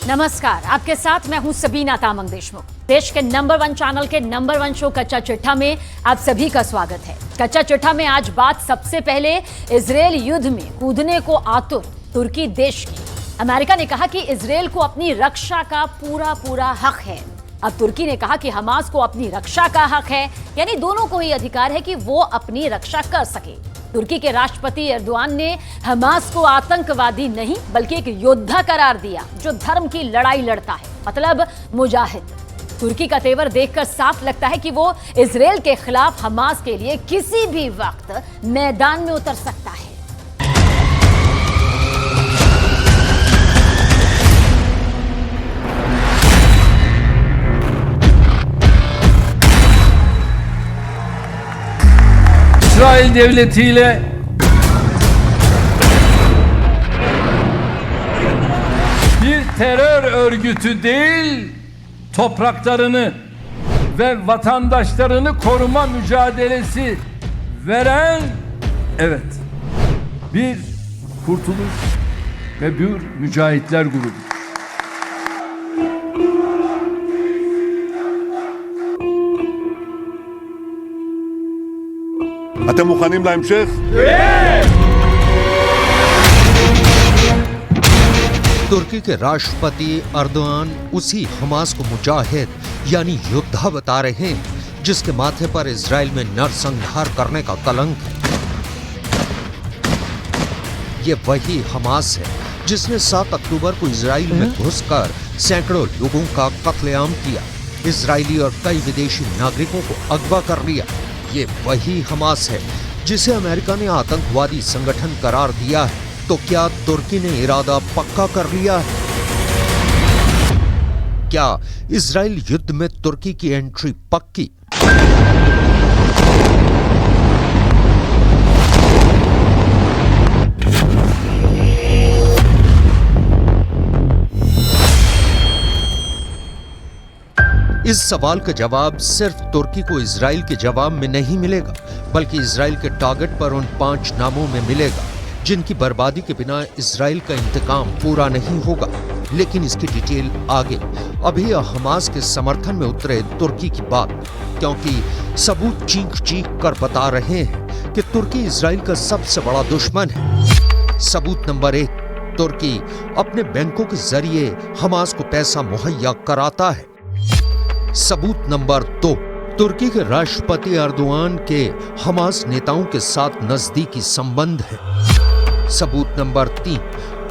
नमस्कार, आपके साथ मैं हूं सबीना तामंग देशमुख। देश के नंबर 1 चैनल के नंबर 1 शो कच्चा चिट्ठा में आप सभी का स्वागत है। कच्चा चिट्ठा में आज बात सबसे पहले इजरायल युद्ध में कूदने को आतुर तुर्की देश की। अमेरिका ने कहा कि इजरायल को अपनी रक्षा का पूरा हक है। अब तुर्की ने कहा कि हमास को अपनी रक्षा का हक है, यानी दोनों को ही अधिकार है कि वो अपनी रक्षा कर सके। तुर्की के राष्ट्रपति एर्दोआन ने हमास को आतंकवादी नहीं बल्कि एक योद्धा करार दिया जो धर्म की लड़ाई लड़ता है, मतलब मुजाहिद। तुर्की का तेवर देखकर साफ लगता है कि वो इजरायल के खिलाफ हमास के लिए किसी भी वक्त मैदान में उतर सकता है। İsrail devletiyle bir terör örgütü değil, topraklarını ve vatandaşlarını koruma mücadelesi veren, evet, bir kurtuluş ve bir mücahitler grubu. אתם מוכנים להמשך? तुर्की के राष्ट्रपति अर्दोआन उसी हमास को मुजाहिद यानी योद्धा बता रहे हैं जिसके माथे पर इजराइल में नरसंहार करने का कलंक है। ये वही हमास है जिसने 7 अक्टूबर को इजराइल में घुसकर सैकड़ों लोगों का कत्लेआम किया, इजरायली और कई विदेशी नागरिकों को अगवा कर लिया। ये वही हमास है जिसे अमेरिका ने आतंकवादी संगठन करार दिया है। तो क्या तुर्की ने इरादा पक्का कर लिया है? क्या इजराइल युद्ध में तुर्की की एंट्री पक्की? इस सवाल का जवाब सिर्फ तुर्की को इजराइल के जवाब में नहीं मिलेगा, बल्कि इजराइल के टारगेट पर उन 5 नामों में मिलेगा जिनकी बर्बादी के बिना इजराइल का इंतकाम पूरा नहीं होगा। लेकिन इसकी डिटेल आगे। अभी हमास के समर्थन में उतरे तुर्की की बात, क्योंकि सबूत चीख कर बता रहे हैं कि तुर्की इजराइल का सबसे बड़ा दुश्मन है। सबूत नंबर 1, तुर्की अपने बैंकों के जरिए हमास को पैसा मुहैया कराता है। सबूत नंबर 2, तुर्की के राष्ट्रपति अर्दोआन के हमास नेताओं के साथ नजदीकी संबंध है। सबूत नंबर 3,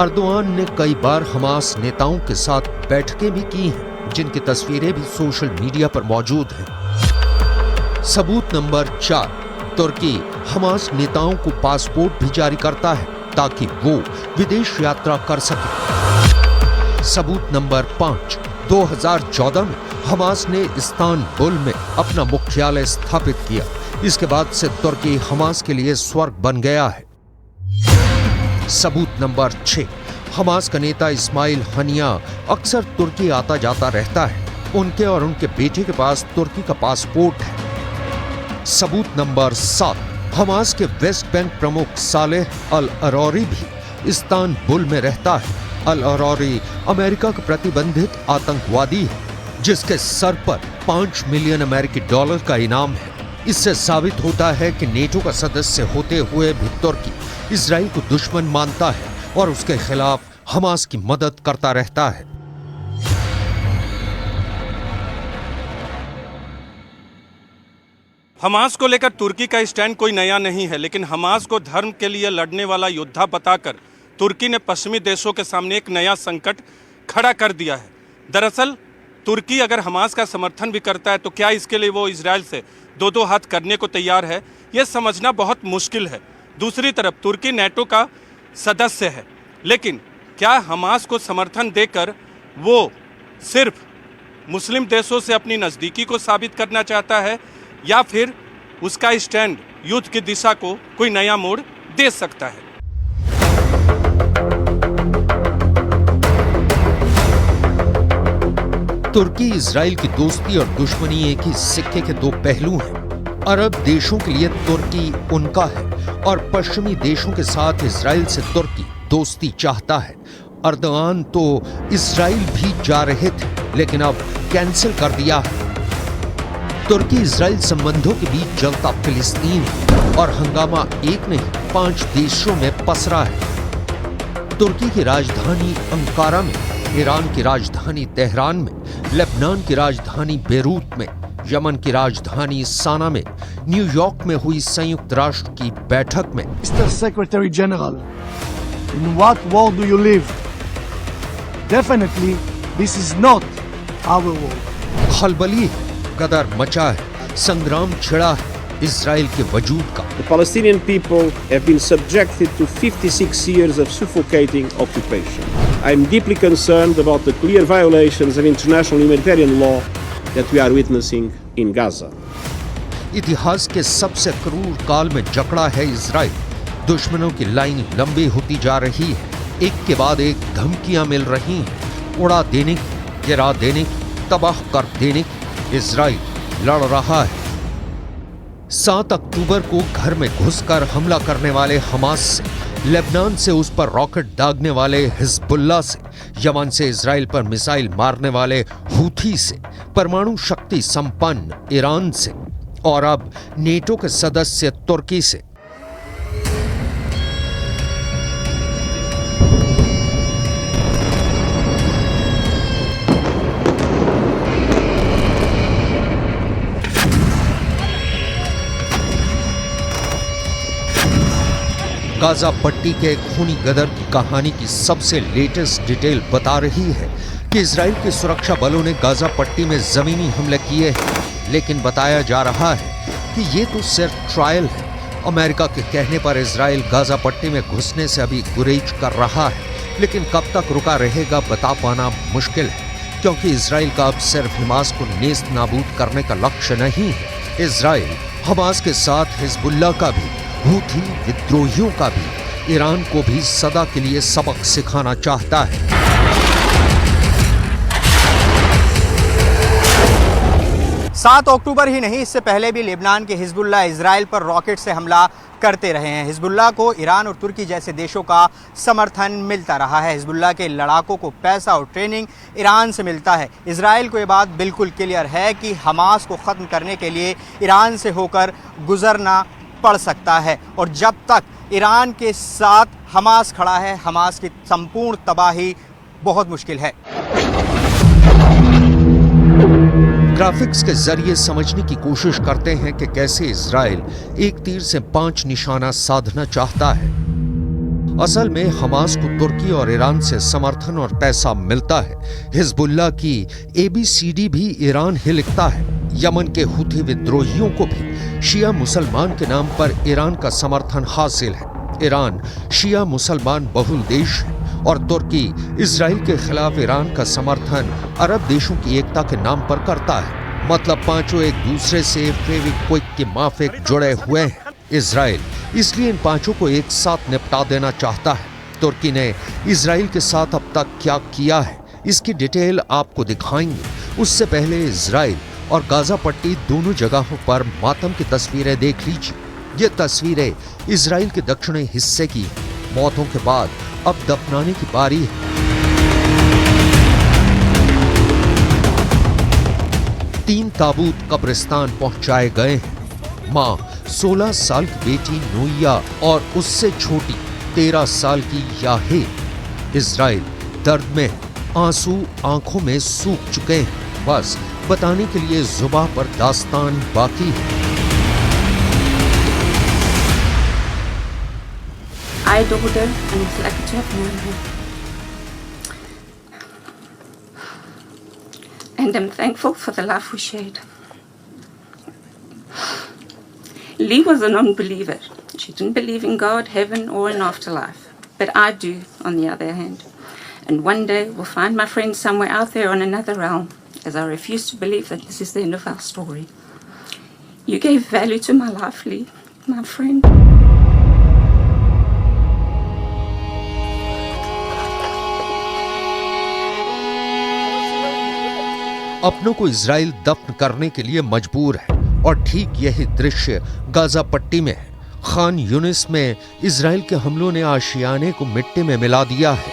अर्दोआन ने कई बार हमास नेताओं के साथ बैठकें भी की हैं, जिनकी तस्वीरें भी सोशल मीडिया पर मौजूद हैं। सबूत नंबर 4, तुर्की हमास नेताओं को पासपोर्ट भी जारी करता है ताकि वो विदेश यात्रा कर सके। सबूत नंबर 5, 2014 में हमास ने इस्तांबुल में अपना मुख्यालय स्थापित किया। इसके बाद से तुर्की हमास के लिए स्वर्ग बन गया है। सबूत नंबर 6, हमास का नेता इस्माइल हनिया अक्सर तुर्की आता जाता रहता है। उनके और उनके बेटे के पास तुर्की का पासपोर्ट है। सबूत नंबर 7, हमास के वेस्ट बैंक प्रमुख सालेह अल अरौरी भी इस्तांबुल में रहता है। अल अरौरी अमेरिका का प्रतिबंधित आतंकवादी है जिसके सर पर $5 मिलियन अमेरिकी डॉलर का इनाम है। इससे साबित होता है कि नेटो का सदस्य होते हुए भी तुर्की इजराइल को दुश्मन मानता है और उसके खिलाफ हमास की मदद करता रहता है। हमास को लेकर तुर्की का स्टैंड कोई नया नहीं है, लेकिन हमास को धर्म के लिए लड़ने वाला योद्धा बताकर तुर्की ने पश्चिमी देशों के सामने एक नया संकट खड़ा कर दिया है। दरअसल तुर्की अगर हमास का समर्थन भी करता है तो क्या इसके लिए वो इजराइल से 2-2 हाथ करने को तैयार है, ये समझना बहुत मुश्किल है। दूसरी तरफ तुर्की नेटो का सदस्य है, लेकिन क्या हमास को समर्थन देकर वो सिर्फ मुस्लिम देशों से अपनी नज़दीकी को साबित करना चाहता है, या फिर उसका स्टैंड युद्ध की दिशा को कोई नया मोड़ दे सकता है? तुर्की इजराइल की दोस्ती और दुश्मनी एक ही सिक्के के 2 पहलू हैं। अरब देशों के लिए तुर्की उनका है और पश्चिमी देशों के साथ इजराइल से तुर्की दोस्ती चाहता है। अर्दगान तो इजराइल भी जा रहे थे, लेकिन अब कैंसिल कर दिया है। तुर्की इजराइल संबंधों के बीच जलता फिलिस्तीन और हंगामा एक नहीं 5 देशों में पसरा है। तुर्की की राजधानी अंकारा में, ईरान की राजधानी तेहरान में, लेबनान की राजधानी बेरूत में, यमन की राजधानी साना में, न्यूयॉर्क में हुई संयुक्त राष्ट्र की बैठक में Mr. Secretary General, in what world do you live? Definitely, this is not our world. खलबली है, गदर मचा है, संग्राम छिड़ा है इजराइल के वजूद का। The Palestinian people have been subjected to 56 years of suffocating occupation. I am deeply concerned about the clear violations of international humanitarian law that we are witnessing in Gaza. इतिहास के सबसे क्रूर काल में जकड़ा है इजराइल। दुश्मनों की लाइन लंबी होती जा रही है, एक के बाद एक धमकियां मिल रही हैं, उड़ा देने की, गिरा देने की, तबाह कर देने की। इजराइल लड़ रहा है। 7 अक्टूबर को घर में घुसकर हमला करने वाले हमास से, लेबनान से उस पर रॉकेट दागने वाले हिजबुल्लाह से, यमन से इजराइल पर मिसाइल मारने वाले हूथी से, परमाणु शक्ति संपन्न ईरान से और अब नेटो के सदस्य तुर्की से। गाजा पट्टी के खूनी गदर की कहानी की सबसे लेटेस्ट डिटेल बता रही है कि इजराइल के सुरक्षा बलों ने गाजा पट्टी में जमीनी हमले किए हैं, लेकिन बताया जा रहा है कि ये तो सिर्फ ट्रायल है। अमेरिका के कहने पर इजराइल गाजा पट्टी में घुसने से अभी गुरेज कर रहा है, लेकिन कब तक रुका रहेगा बता पाना मुश्किल है, क्योंकि इजराइल का अब सिर्फ हमास को नेस्त नाबूद करने का लक्ष्य नहीं है। इजराइल हमास के साथ हिजबुल्लाह का भी, हूथी विद्रोहियों का भी, ईरान को भी सदा के लिए सबक सिखाना चाहता है। 7 अक्टूबर ही नहीं, इससे पहले भी लेबनान के हिजबुल्लाह इजराइल पर रॉकेट से हमला करते रहे हैं। हिजबुल्लाह को ईरान और तुर्की जैसे देशों का समर्थन मिलता रहा है। हिजबुल्लाह के लड़ाकों को पैसा और ट्रेनिंग ईरान से मिलता है। इजराइल को ये बात बिल्कुल क्लियर है कि हमास को ख़त्म करने के लिए ईरान से होकर गुजरना पड़ सकता है, और जब तक ईरान के साथ हमास खड़ा है, हमास की संपूर्ण तबाही बहुत मुश्किल है। ग्राफिक्स के जरिए समझने की कोशिश करते हैं कि कैसे इजराइल एक तीर से 5 निशाना साधना चाहता है। असल में हमास को तुर्की और ईरान से समर्थन और पैसा मिलता है। हिजबुल्लाह की ABCD भी ईरान ही लिखता है। यमन के हूथी विद्रोहियों को भी शिया मुसलमान के नाम पर ईरान का समर्थन हासिल है। ईरान शिया मुसलमान बहुल देश है और तुर्की इजराइल के खिलाफ ईरान का समर्थन अरब देशों की एकता के नाम पर करता है। मतलब पांचों एक दूसरे से फेविक्विक के माफिक जुड़े हुए हैं। इजराइल इसलिए इन पांचों को एक साथ निपटा देना चाहता है। तुर्की ने इजराइल के साथ अब तक क्या किया है, इसकी डिटेल आपको दिखाएंगे। उससे पहले इजराइल और गाजा पट्टी दोनों जगहों पर मातम की तस्वीरें देख लीजिए। ये तस्वीरें इजराइल के दक्षिणी हिस्से की हैं। मौतों के बाद अब दफनाने की बारी है। तीन ताबूत कब्रिस्तान पहुंचाए गए हैं। मां 16 साल की बेटी नोइया और उससे छोटी 13 साल की याहे। इजराइल दर्द में, आंसू आंखों में सूख चुके हैं। बस बताने के लिए जुबां पर दास्तान बाकी है। I adored her and was lucky to have known her. And I'm thankful for the life we shared. Lee was a non-believer. She didn't believe in God, heaven, or an afterlife. But I do, on the other hand. And one day we'll find my friend somewhere out there on another realm, as I refuse to believe that this is the end of our story. You gave value to my life, Lee, my friend. अपनों को Israel दफन करने के लिए मजबूर है और ठीक यही दृश्य गाजा पट्टी में है। खान यूनिस में इजराइल के हमलों ने आशियाने को मिट्टी में मिला दिया है।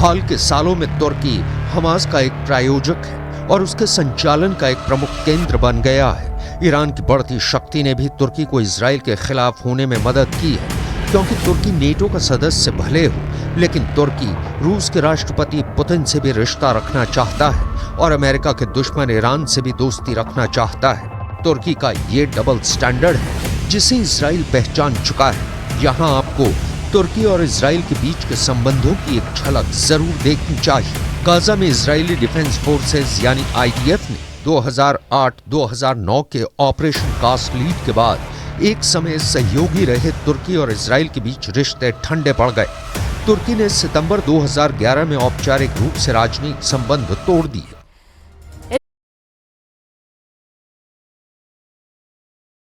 हाल के सालों में तुर्की हमास का एक प्रायोजक है और उसके संचालन का एक प्रमुख केंद्र बन गया है। ईरान की बढ़ती शक्ति ने भी तुर्की को इजराइल के खिलाफ होने में मदद की है, क्योंकि तुर्की नेटो का सदस्य भले हो, लेकिन तुर्की रूस के राष्ट्रपति पुतिन से भी रिश्ता रखना चाहता है और अमेरिका के दुश्मन ईरान से भी दोस्ती रखना चाहता है। तुर्की का ये डबल स्टैंडर्ड है जिसे इजराइल पहचान चुका है। यहाँ आपको तुर्की और इजराइल के बीच के संबंधों की एक झलक जरूर देखनी चाहिए। गाजा में इजरायली डिफेंस फोर्सेस यानी IDF ने 2008-2009 के ऑपरेशन कास्ट लीड के बाद एक समय सहयोगी रहे तुर्की और इजराइल के बीच रिश्ते ठंडे पड़ गए। तुर्की ने सितंबर 2011 में औपचारिक रूप से राजनयिक संबंध तोड़ दिए।